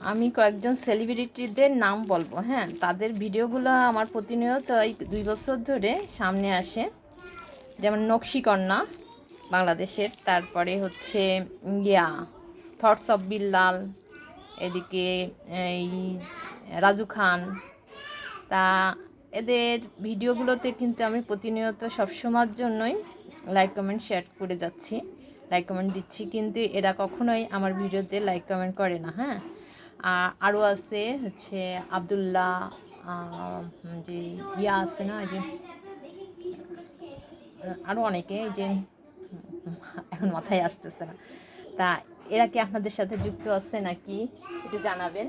আমি কয়েকজন সেলিব্রিটিদের নাম বলবো, হ্যাঁ। তাদের ভিডিওগুলো আমার প্রতিনিয়ত এই 2 বছর ধরে সামনে আসে। যেমন নকশিকন্যা বাংলাদেশের, তারপরে হচ্ছে থটস অফ বিল্লাল, এদিকে এই রাজু খান। তা এদের ভিডিওগুলোতে কিন্তু আমি প্রতিনিয়ত সবসময়ের জন্যই লাইক কমেন্ট শেয়ার করে যাচ্ছি, লাইক কমেন্ট দিচ্ছি, কিন্তু এরা কখনোই আমার ভিডিওতে লাইক কমেন্ট করে না, হ্যাঁ। আরও আছে হচ্ছে আবদুল্লাহ, যে আছে না, যে আরও অনেকে, এই যে এখন মাথায় আসতেছে না। তা এরা কি আপনাদের সাথে যুক্ত আছে নাকি একটু জানাবেন।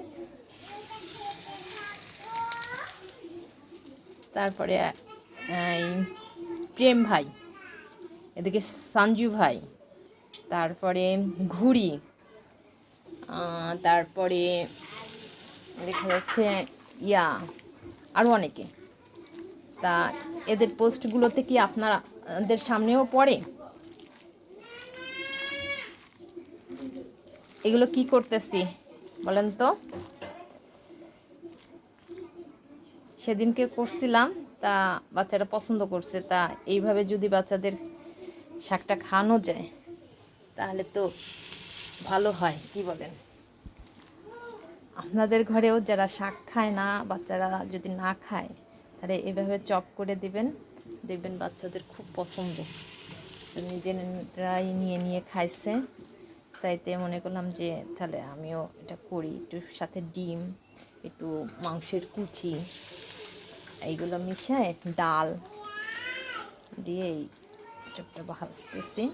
তারপরে এই প্রেম ভাই, এদিকে সঞ্জু ভাই, তারপরে ঘুড়ি, তারপরে দেখা যাচ্ছে আরও অনেকে। তা এদের পোস্টগুলোতে কি আপনাদের সামনেও পড়ে? এগুলো কি করতেছি বলেন তো? সেদিনকে করছিলাম, তা বাচ্চারা পছন্দ করছে। তা এইভাবে যদি বাচ্চাদের শাকটা খাওয়ানো যায় তাহলে তো ভালো হয়, কি বলেন? আপনাদের ঘরেও যারা শাক খায় না, বাচ্চারা যদি না খায়, তাহলে এভাবে চপ করে দিবেন, দেখবেন বাচ্চাদের খুব পছন্দ। নিজেরাই নিয়ে নিয়ে খাইছে, তাইতে মনে করলাম যে তাহলে আমিও এটা করি। একটু সাথে ডিম, একটু মাংসের কুচি, এইগুলো মিশায় ডাল দিয়ে এই চপটা ভাজতেছি।